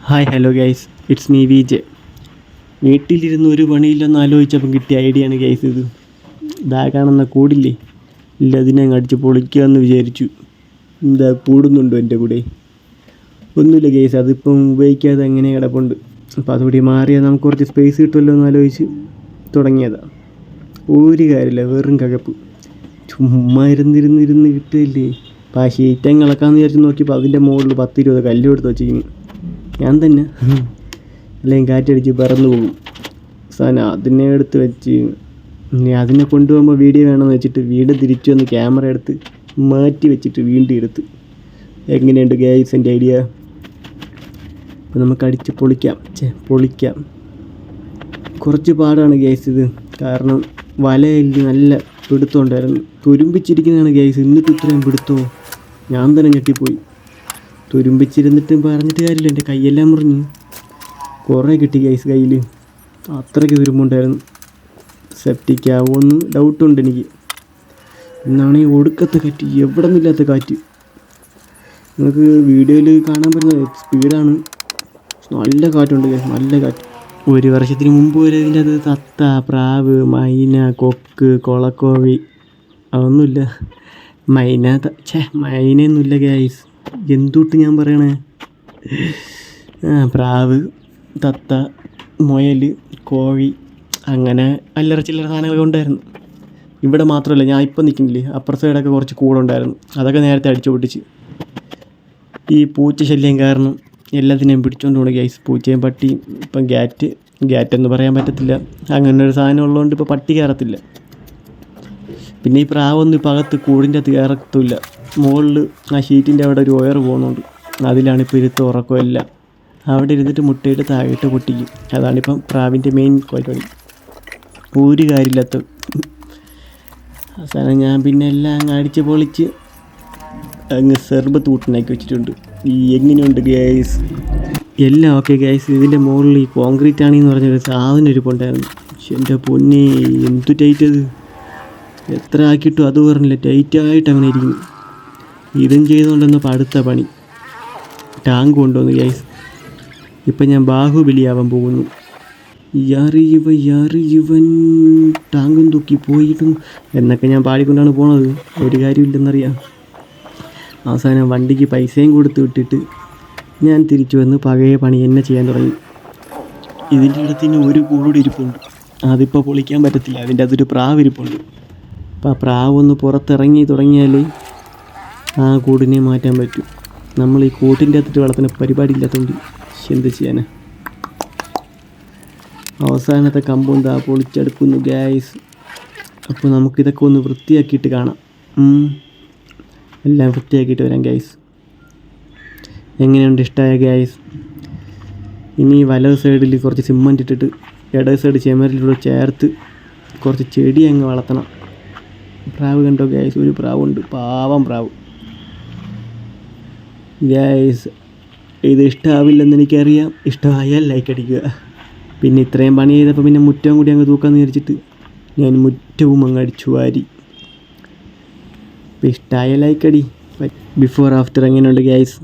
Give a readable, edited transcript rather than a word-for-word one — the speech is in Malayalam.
Hi hello guys, it's me V J. വീട്ടിലിരുന്ന് ഒരു പണിയില്ലെന്ന് ആലോചിച്ചപ്പം കിട്ടിയ ഐഡിയ ആണ് ഗൈസ് ഇത്. ഇതാ കാണുന്ന കൂടില്ലേ, ഇല്ല അതിനെ അടിച്ച് പൊളിക്കാമെന്ന് വിചാരിച്ചു. എന്താ കൂടുന്നുണ്ടോ എൻ്റെ കൂടെ? ഒന്നുമില്ല ഗൈസ്, അതിപ്പം ഉപയോഗിക്കാതെ അങ്ങനെ കിടപ്പുണ്ട്. അപ്പോൾ അതുകൂടി മാറിയാൽ നമുക്ക് കുറച്ച് സ്പേസ് കിട്ടുമല്ലോ എന്ന് ആലോചിച്ച് തുടങ്ങിയതാണ്. ഒരു കാര്യമില്ല, വെറും കകപ്പ്. ചുമ്മാ ഇരുന്നിരുന്ന് കിട്ടുകയില്ലേ. അപ്പോൾ ആ ഷീറ്റങ്ങ് ഇളക്കാമെന്ന് വിചാരിച്ച് നോക്കിയപ്പോൾ അതിൻ്റെ മുകളിൽ 10-20 കല്ലും എടുത്ത് വെച്ചിരിക്കുന്നു. ഞാൻ തന്നെ അല്ലെങ്കിൽ കാറ്റടിച്ച് പറന്നു പോകും സാധനം. അതിനെ എടുത്ത് വെച്ച് ഇനി അതിനെ കൊണ്ടുപോകുമ്പോൾ വീഡിയോ വേണമെന്ന് വെച്ചിട്ട് വീട് തിരിച്ചു വന്ന് ക്യാമറ എടുത്ത് മാറ്റി വെച്ചിട്ട് വീണ്ടും എടുത്ത്. എങ്ങനെയുണ്ട് ഗൈസ് എൻ്റെ ഐഡിയ? അപ്പോൾ നമുക്ക് അടിച്ച് പൊളിക്കാം. കുറച്ച് പാടാണ് ഗൈസ് ഇത്, കാരണം വലയിൽ നല്ല പിടുത്തമുണ്ടായിരുന്നു. തുരുമ്പിച്ചിരിക്കുന്നതാണ് ഗൈസ്, എന്നിട്ട് ഇത്രയും പിടുത്തമോ? ഞാൻ തന്നെ ഞെട്ടിപ്പോയി. തുരുമ്പിച്ചിരുന്നിട്ട് പറഞ്ഞിട്ട് കാര്യമില്ല, എൻ്റെ കൈയെല്ലാം മുറിഞ്ഞു. കുറേ കിട്ടി ഗൈസ് കയ്യിൽ, അത്രയ്ക്ക് തുരുമ്പുണ്ടായിരുന്നു. സെപ്റ്റിക് ആവുമെന്ന് ഡൗട്ടുണ്ട് എനിക്ക്. എന്നാണ് ഈ ഒടുക്കത്തെ കാറ്റ്, എവിടെ നിന്നില്ലാത്ത കാറ്റ്. നിങ്ങൾക്ക് വീഡിയോയിൽ കാണാൻ പറ്റുന്ന സ്പീഡാണ്. നല്ല കാറ്റുണ്ട് ഗൈസ്, നല്ല കാറ്റ്. ഒരു വർഷത്തിന് മുമ്പ് വരെ ഇതിൻ്റെ അത് തത്ത, പ്രാവ്, മൈന, കൊക്ക്, കൊളക്കോവി അതൊന്നുമില്ല. മൈനയൊന്നുമില്ല ഗൈസ്. എന്തുട്ട് ഞാൻ പറയണേ? പ്രാവ്, തത്ത, മുയൽ, കോഴി, അങ്ങനെ അല്ലറ ചില്ലറ സാധനങ്ങളൊക്കെ ഉണ്ടായിരുന്നു. ഇവിടെ മാത്രമല്ല, ഞാൻ ഇപ്പം നിൽക്കുന്നില്ലേ, അപ്പുറ സൈഡൊക്കെ കുറച്ച് കൂടുണ്ടായിരുന്നു. അതൊക്കെ നേരത്തെ അടിച്ചു പൊട്ടിച്ച്. ഈ പൂച്ച ശല്യം കാരണം എല്ലാത്തിനെയും പിടിച്ചുകൊണ്ട് പോകണം ഗൈസ്. പൂച്ചയും പട്ടിയും. ഇപ്പം ഗ്യാറ്റെന്ന് പറയാൻ പറ്റത്തില്ല, അങ്ങനെ ഒരു സാധനം ഉള്ളതുകൊണ്ട് ഇപ്പോൾ പട്ടി കയറത്തില്ല. പിന്നെ ഈ പ്രാവൊന്നും ഇപ്പോൾ അകത്ത് കൂടിൻ്റെ അകത്ത് കയറത്തില്ല. മുകളിൽ ആ ഷീറ്റിൻ്റെ അവിടെ ഒരു വയർ പോകുന്നുണ്ട്, അതിലാണിപ്പോൾ ഇരുത്ത് ഉറക്കമെല്ലാം. അവിടെ ഇരുന്നിട്ട് മുട്ടയിട്ട് താഴോട്ട് പൊട്ടിക്കും. അതാണിപ്പം പ്രാവിൻ്റെ മെയിൻ പരിപാടി. ഒരു കാര്യമില്ലാത്ത അവസാനം ഞാൻ പിന്നെ എല്ലാം അങ്ങ് അടിച്ച് പൊളിച്ച് അങ്ങ് സെർബത്ത് കൂട്ടിനാക്കി വെച്ചിട്ടുണ്ട്. എങ്ങനെയുണ്ട് ഗൈസ്? എല്ലാം ഓക്കെ ഗൈസ്. ഇതിൻ്റെ മുകളിൽ ഈ കോൺക്രീറ്റ് ആണെന്ന് പറഞ്ഞ സാധനം ഇരിപ്പുണ്ടായിരുന്നു. പക്ഷെ എൻ്റെ പൊന്നെ, എന്തു ടൈറ്റ് അത്! എത്ര ആക്കിയിട്ടും അത് പറഞ്ഞില്ല, ടൈറ്റായിട്ട് അങ്ങനെ ഇരിക്കുന്നു. ഇതും ചെയ്തുകൊണ്ടിരുന്നപ്പോൾ അടുത്ത പണി ടാങ്ക് കൊണ്ടുവന്നു ഗൈസ്. ഇപ്പം ഞാൻ ബാഹുബലിയാവാൻ പോകുന്നു. ഇവൻ ടാങ്കും തൂക്കി പോയിട്ടും എന്നൊക്കെ ഞാൻ പാടിക്കൊണ്ടാണ് പോണത്. ഒരു കാര്യമില്ലെന്നറിയാം. അവസാനം വണ്ടിക്ക് പൈസയും കൊടുത്ത് വിട്ടിട്ട് ഞാൻ തിരിച്ചു വന്ന് പഴയ പണി എന്നെ ചെയ്യാൻ തുടങ്ങി. ഇതിൻ്റെ ഇടത്തിന് ഒരു കൂടി ഇരിപ്പുണ്ട്, അതിപ്പോൾ പൊളിക്കാൻ പറ്റത്തില്ല. അതിൻ്റെ അതൊരു പ്രാവ് ഇരിപ്പുണ്ട്. അപ്പോൾ ആ പ്രാവൊന്ന് പുറത്തിറങ്ങി തുടങ്ങിയാൽ ആ കൂടിനെ മാറ്റാൻ പറ്റും. നമ്മൾ ഈ കൂട്ടിൻ്റെ അകത്തിട്ട് വളർത്തുന്ന പരിപാടി ഇല്ലാത്തതുകൊണ്ട് എന്ത് ചെയ്യാനാ. അവസാനത്തെ കമ്പൗണ്ട് ആ പൊളിച്ചെടുക്കുന്നു ഗൈസ്. അപ്പോൾ നമുക്കിതൊക്കെ ഒന്ന് വൃത്തിയാക്കിയിട്ട് കാണാം. എല്ലാം വൃത്തിയാക്കിയിട്ട് വരാം ഗൈസ്. എങ്ങനെയുണ്ട്? ഇഷ്ടമായ ഗൈസ്? ഇനി വലത് സൈഡിൽ കുറച്ച് സിമൻറ്റ് ഇട്ടിട്ട് ഇടത് സൈഡ് ചെമരിലൂടെ ചേർത്ത് കുറച്ച് ചെടി അങ്ങ് വളർത്തണം. പ്രാവ് കണ്ടോ ഗൈസ്? ഒരു പ്രാവുണ്ട്, പാവം പ്രാവ് ഗൈസ്. ഇത് ഇഷ്ടമാവില്ലെന്ന് എനിക്കറിയാം. ഇഷ്ടമായാൽ ലൈക്ക് അടിക്കുക. പിന്നെ ഇത്രയും പണി ചെയ്തപ്പോൾ പിന്നെ മുറ്റവും കൂടി അങ്ങ് തൂക്കാമെന്ന് വിചാരിച്ചിട്ട് ഞാൻ മുറ്റവും അങ്ങ് അടിച്ചു വാരി. ഇപ്പം ഇഷ്ടമായ ലൈക്ക് അടി. ബിഫോർ ആഫ്റ്റർ എങ്ങനെയുണ്ട് ഗൈസ്?